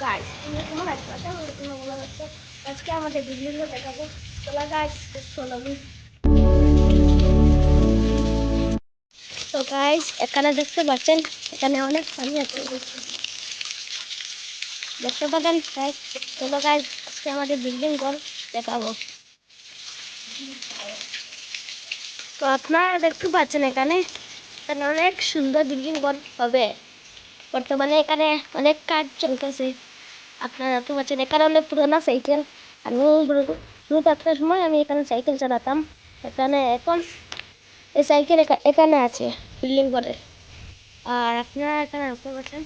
Guys তোমরা কেমন আছো? আশা করি তোমরা ভালো আছো। আজকে আমাদের ভিডিওটা দেখাবো। চলো গাইস চলো। তো গাইস এখানে দেখতে পাচ্ছেন, এখানে অনেক পানি আছে। দেখতে পাচ্ছেন গাইস। চলো গাইস আজকে আমাদের বিল্ডিং ঘর দেখাবো। তো আপনারা দেখতে পাচ্ছেন এখানে এখানে অনেক সুন্দর বিল্ডিং ঘর হবে। বর্তমানে এখানে অনেক কাজ চলতেছে। আপনারা দেখতে পাচ্ছেন এখানে অনেক পুরোনো সাইকেল। আমি গ্রুপ একটার সময় আমি এখানে সাইকেল চালাতাম। এখানে এখন এই সাইকেল এখানে আছে বিল্ডিং করে। আর আপনারা এখানে দেখতে পাচ্ছেন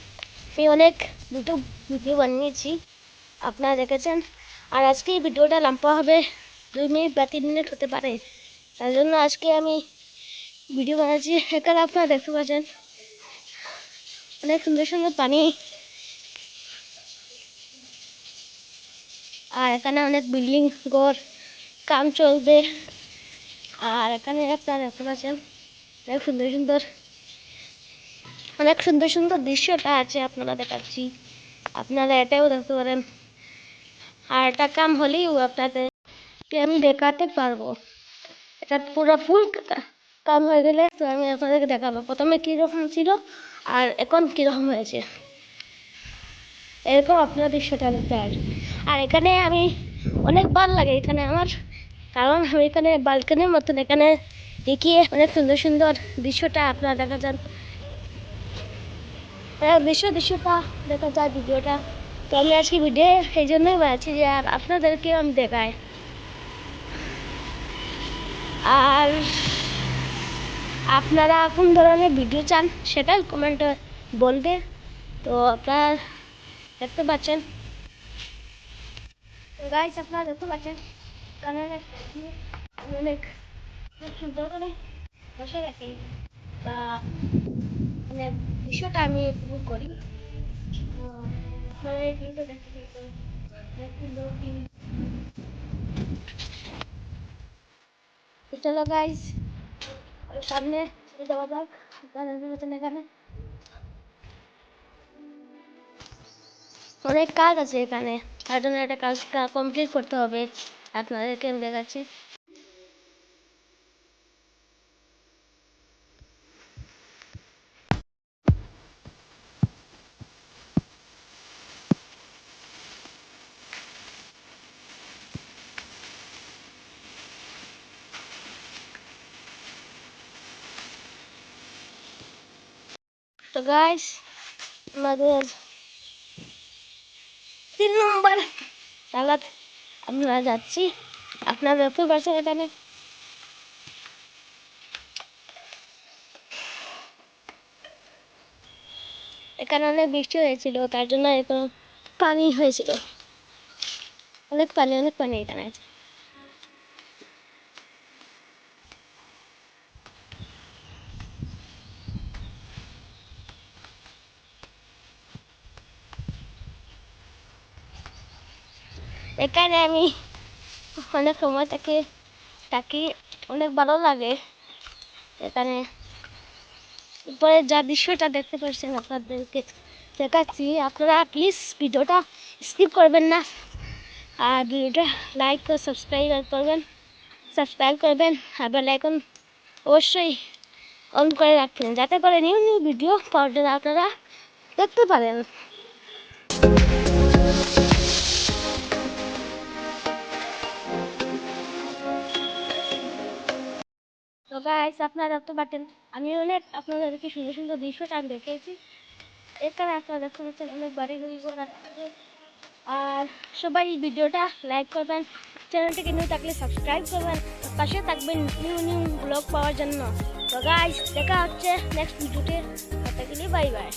আমি অনেক দুটো ভিডিও বানিয়েছি, আপনারা দেখেছেন। আর আজকে এই ভিডিওটা লম্বা হবে, 2 মিনিট বা 3 মিনিট হতে পারে। তার জন্য আজকে আমি ভিডিও বানাচ্ছি। এখানে আপনারা দেখতে পাচ্ছেন অনেক সুন্দর সুন্দর পানি। আর এখানে অনেক বিল্ডিং ঘর কাম চলবে। আর এখানে আপনারা দেখতে পাচ্ছেন অনেক সুন্দর সুন্দর দৃশ্যটা আছে, আপনারা দেখাচ্ছি। আপনারা এটাও দেখতে পারেন। আর এটা কাম হলেই আপনাদেরকে আমি দেখাতে পারবো। এটা পুরো ফুল কাম হয়ে গেলে তো আমি আপনাদেরকে দেখাবো প্রথমে কীরকম ছিল আর এখন কীরকম হয়েছে। এরকম আপনার দৃশ্যটা দেখতে আসবে। আর এখানে আমি অনেক ভালো লাগে এখানে আমার, কারণ আমি এখানে বালকনির মতন এখানে দেখিয়ে অনেক সুন্দর সুন্দর দৃশ্যটা আপনারা দেখা যান। দৃশ্যটা দেখা যায় ভিডিওটা। তো আমি আজকে ভিডিও এই জন্যই বানাচ্ছি যে আর আপনাদেরকেও আমি দেখাই। আর আপনারা কোন ধরনের ভিডিও চান সেটা কমেন্টে বলবে। তো আপনারা দেখতে পাচ্ছেন গাইস, আপনারা দেখতে পাচ্ছেন কারণ অনেক সুন্দর করে বসে রাখি বা মানে দৃশ্যটা আমি উপভোগ করি। চলো গাইস সামনে যাওয়া যাক। এখানে অনেক কাজ আছে এখানে, তার জন্য একটা কাজটা কমপ্লিট করতে হবে। আপনাদেরকে আমি দেখাচ্ছি। তো গাইস আমাদের 3 নম্বর তালাত আমরা যাচ্ছি। আপনারা দেখতে পাচ্ছেন এখানে এখানে অনেক বৃষ্টি হয়েছিল, তার জন্য এখন পানি হয়েছিল। অনেক পানি এখানে আছে। এখানে আমি অনেক সময় থাকি, অনেক ভালো লাগে এখানে। উপরে যা দৃশ্যটা দেখতে পাচ্ছেন আপনাদেরকে দেখাচ্ছি। আপনারা প্লিজ ভিডিওটা স্কিপ করবেন না। আর ভিডিওটা লাইক ও সাবস্ক্রাইব করবেন আর বেল আইকন অবশ্যই অন করে রাখবেন, যাতে করে নিউ ভিডিও পাওয়ার জন্য আপনারা দেখতে পারেন। তো গাইস আপনারা দেখতে পাচ্ছেন আমি অনেক আপনাদেরকে সুন্দর সুন্দর দৃশ্যটা আমি দেখিয়েছি। এখানে আপনারা দেখতে পাচ্ছেন অনেক বাড়ি ঘর আছে। আর সবাই ভিডিওটা লাইক করবেন, চ্যানেলটিকে নিউ থাকলে সাবস্ক্রাইব করবেন, পাশে থাকবেন নিউ ব্লগ পাওয়ার জন্য। তো গাইস দেখা হচ্ছে নেক্সট ভিডিওতে। Bye bye.